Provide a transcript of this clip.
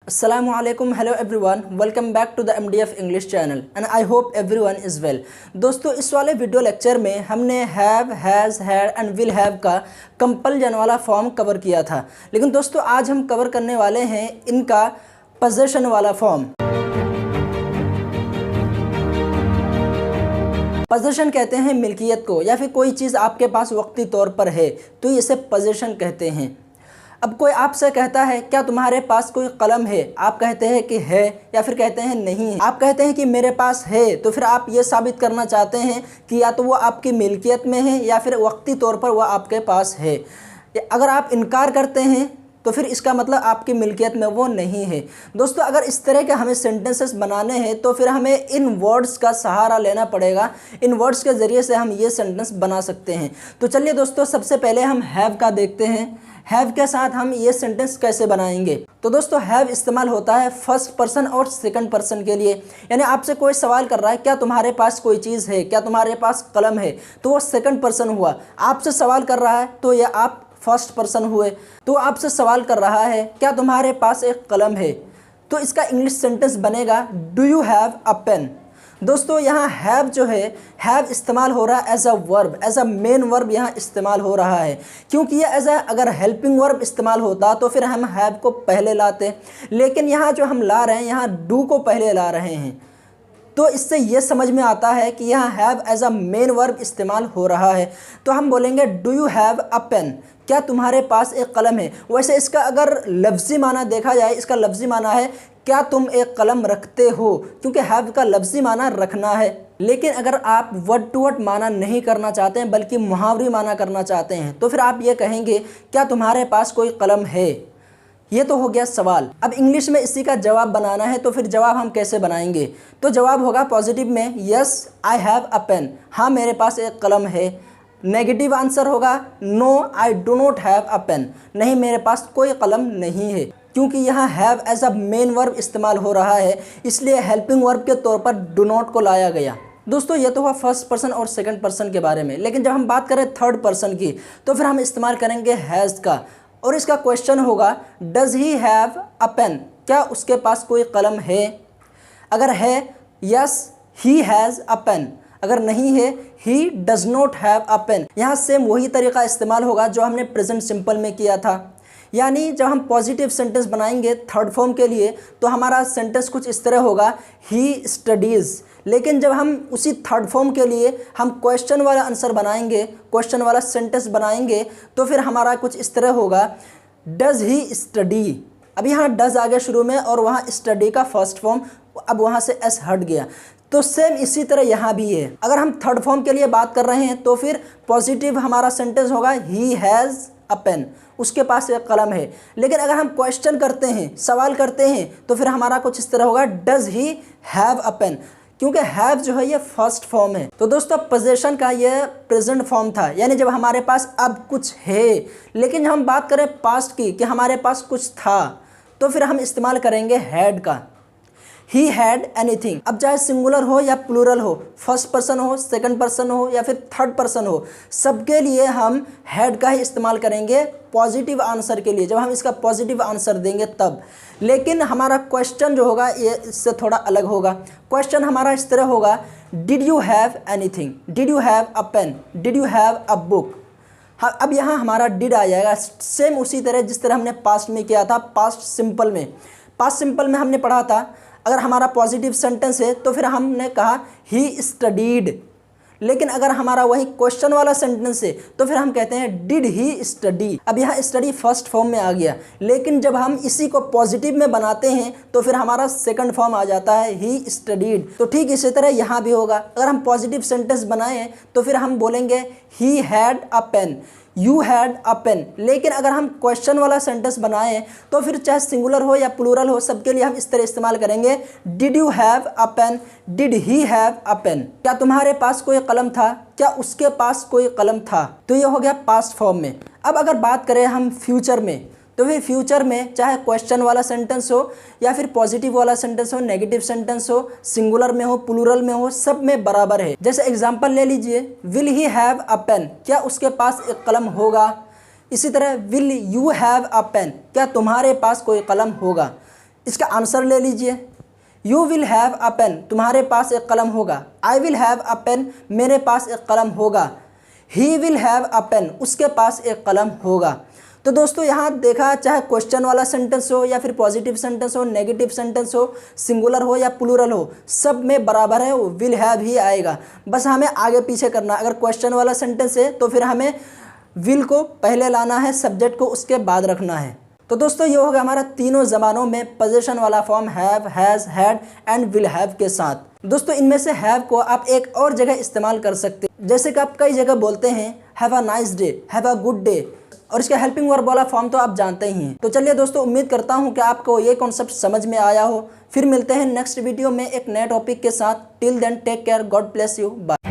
Assalamualaikum, hello everyone, welcome back to the MDF English channel and I hope everyone is well। दोस्तों इस वाले video lecture में हमने have, has, had and will have का compulsion वाला form cover किया था, लेकिन दोस्तों आज हम कवर करने वाले हैं इनका पोजेशन वाला फॉर्म। पोजेशन कहते हैं मिल्कियत को, या फिर कोई चीज़ आपके पास वक्ती तौर पर है तो इसे पोजेशन कहते हैं। अब कोई आपसे कहता है क्या तुम्हारे पास कोई कलम है, आप कहते हैं कि है या फिर कहते हैं नहीं है। आप कहते हैं कि मेरे पास है तो फिर आप ये साबित करना चाहते हैं कि या तो वो आपकी मिल्कियत में है या फिर वक्ती तौर पर वो आपके पास है। अगर आप इनकार करते हैं तो फिर इसका मतलब आपकी मिल्कियत में वो नहीं है। दोस्तों अगर इस तरह के हमें सेंटेंसेस बनाने हैं तो फिर हमें इन वर्ड्स का सहारा लेना पड़ेगा। इन वर्ड्स के ज़रिए से हम ये सेंटेंस बना सकते हैं। तो चलिए दोस्तों सबसे पहले हम हैव का देखते हैं। हैव के साथ हम ये सेंटेंस कैसे बनाएंगे। तो दोस्तों हैव इस्तेमाल होता है फर्स्ट पर्सन और सेकंड पर्सन के लिए। यानी आपसे कोई सवाल कर रहा है क्या तुम्हारे पास कोई चीज़ है, क्या तुम्हारे पास कलम है, तो वो सेकंड पर्सन हुआ। आपसे सवाल कर रहा है तो ये आप फर्स्ट पर्सन हुए। तो आपसे सवाल कर रहा है क्या तुम्हारे पास एक कलम है, तो इसका इंग्लिश सेंटेंस बनेगा do you have a pen. दोस्तों यहाँ हैव जो है, हैव इस्तेमाल हो रहा है as a verb, as a main verb यहाँ इस्तेमाल हो रहा है। क्योंकि ये एज अ अगर हेल्पिंग वर्ब इस्तेमाल होता तो फिर हम हैव को पहले लाते, लेकिन यहाँ जो हम ला रहे हैं यहाँ डू को पहले ला रहे हैं। तो इससे ये समझ में आता है कि यहाँ have as a main verb इस्तेमाल हो रहा है। तो हम बोलेंगे do you have a pen, क्या तुम्हारे पास एक कलम है। वैसे इसका अगर लफ्ज़ी माना देखा जाए, इसका लफ्ज़ी माना है क्या तुम एक कलम रखते हो, क्योंकि हैव का लफ्ज़ी माना रखना है। लेकिन अगर आप वर्ड टू वर्ड माना नहीं करना चाहते हैं बल्कि मुहावरी माना करना चाहते हैं तो फिर आप ये कहेंगे क्या तुम्हारे पास कोई कलम है। ये तो हो गया सवाल। अब इंग्लिश में इसी का जवाब बनाना है, तो फिर जवाब हम कैसे बनाएंगे। तो जवाब होगा पॉजिटिव में yes I have a pen, हाँ मेरे पास एक कलम है। नेगेटिव आंसर होगा no I do not have a pen, नहीं मेरे पास कोई कलम नहीं है। क्योंकि यहाँ have as a main verb इस्तेमाल हो रहा है, इसलिए हेल्पिंग वर्ब के तौर पर डू नॉट को लाया गया। दोस्तों ये तो हुआ फर्स्ट पर्सन और सेकंड पर्सन के बारे में, लेकिन जब हम बात करें थर्ड पर्सन की तो फिर हम इस्तेमाल करेंगे हैज़ का। और इसका क्वेश्चन होगा does he have a pen, क्या उसके पास कोई कलम है। अगर है yes he has a pen, अगर नहीं है he does not have a pen. यहाँ सेम वही तरीका इस्तेमाल होगा जो हमने प्रेजेंट सिंपल में किया था। यानी जब हम पॉजिटिव सेंटेंस बनाएंगे थर्ड फॉर्म के लिए तो हमारा सेंटेंस कुछ इस तरह होगा ही स्टडीज़। लेकिन जब हम उसी थर्ड फॉर्म के लिए हम क्वेश्चन वाला आंसर बनाएंगे, क्वेश्चन वाला सेंटेंस बनाएंगे तो फिर हमारा कुछ इस तरह होगा डज़ ही स्टडी। अब यहाँ डज़ आ गया शुरू में और वहाँ स्टडी का फर्स्ट फॉर्म, अब वहाँ से एस हट गया। तो सेम इसी तरह यहाँ भी है। अगर हम थर्ड फॉर्म के लिए बात कर रहे हैं तो फिर पॉजिटिव हमारा सेंटेंस होगा ही हैज़ अ पेन, उसके पास एक कलम है। लेकिन अगर हम क्वेश्चन करते हैं, सवाल करते हैं तो फिर हमारा कुछ इस तरह होगा does he have a pen, क्योंकि हैव जो है ये फर्स्ट फॉर्म है। तो दोस्तों पोजेशन का ये प्रेजेंट फॉर्म था, यानी जब हमारे पास अब कुछ है। लेकिन जब हम बात करें पास्ट की कि हमारे पास कुछ था तो फिर हम इस्तेमाल करेंगे हैड का। He had anything. अब चाहे सिंगुलर हो या प्लूरल हो, फर्स्ट पर्सन हो, सेकंड पर्सन हो या फिर थर्ड पर्सन हो, सबके लिए हम हैड का ही इस्तेमाल करेंगे पॉजिटिव आंसर के लिए, जब हम इसका पॉजिटिव आंसर देंगे तब। लेकिन हमारा क्वेश्चन जो होगा ये इससे थोड़ा अलग होगा। क्वेश्चन हमारा इस तरह होगा did you have anything, did you have a pen, did you have a book. हाँ अब यहाँ हमारा डिड आ जाएगा, सेम उसी तरह जिस तरह हमने पास्ट में किया था। पास्ट सिंपल में, पास्ट सिंपल में हमने पढ़ा था अगर हमारा पॉजिटिव सेंटेंस है तो फिर हमने कहा ही स्टडीड। लेकिन अगर हमारा वही क्वेश्चन वाला सेंटेंस है तो फिर हम कहते हैं डिड ही स्टडी। अब यहाँ स्टडी फर्स्ट फॉर्म में आ गया, लेकिन जब हम इसी को पॉजिटिव में बनाते हैं तो फिर हमारा सेकंड फॉर्म आ जाता है ही स्टडीड। तो ठीक इसी तरह यहाँ भी होगा। अगर हम पॉजिटिव सेंटेंस बनाएं तो फिर हम बोलेंगे he had a pen, you had a pen. लेकिन अगर हम क्वेश्चन वाला सेंटेंस बनाएं तो फिर चाहे सिंगुलर हो या प्लूरल हो, सबके लिए हम इस तरह इस्तेमाल करेंगे did you have a pen, did he have a pen. क्या तुम्हारे पास कोई कलम था, क्या उसके पास कोई कलम था। तो ये हो गया पास्ट फॉर्म में। अब अगर बात करें हम फ्यूचर में तो फिर फ्यूचर में चाहे क्वेश्चन वाला सेंटेंस हो या फिर पॉजिटिव वाला सेंटेंस हो, नेगेटिव सेंटेंस हो, सिंगुलर में हो, प्लूरल में हो, सब में बराबर है। जैसे एग्जांपल ले लीजिए will he have a pen, क्या उसके पास एक कलम होगा। इसी तरह will you have a pen, क्या तुम्हारे पास कोई कलम होगा। इसका आंसर ले लीजिए। You will have a pen, तुम्हारे पास एक कलम होगा। I will have a pen, मेरे पास एक कलम होगा। He will have a pen, उसके पास एक कलम होगा। तो दोस्तों यहाँ देखा, चाहे क्वेश्चन वाला सेंटेंस हो या फिर पॉजिटिव सेंटेंस हो, नेगेटिव सेंटेंस हो, सिंगुलर हो या प्लूरल हो, सब में बराबर है, विल हैव ही आएगा। बस हमें आगे पीछे करना। अगर क्वेश्चन वाला सेंटेंस है तो फिर हमें विल को पहले लाना है, सब्जेक्ट को उसके बाद रखना है। तो दोस्तों ये होगा हमारा तीनों ज़बानों में पोजीशन वाला form have, has, had and will have के साथ। दोस्तों इनमें से हैव को आप एक और जगह इस्तेमाल कर सकते हैं, जैसे कि आप कई जगह बोलते हैं have a nice day, have a good day, और इसका हेल्पिंग वर्ब वाला फॉर्म तो आप जानते ही हैं। तो चलिए दोस्तों, उम्मीद करता हूँ कि आपको ये कॉन्सेप्ट समझ में आया हो। फिर मिलते हैं नेक्स्ट वीडियो में एक नए टॉपिक के साथ। Till then take care, God bless you, bye.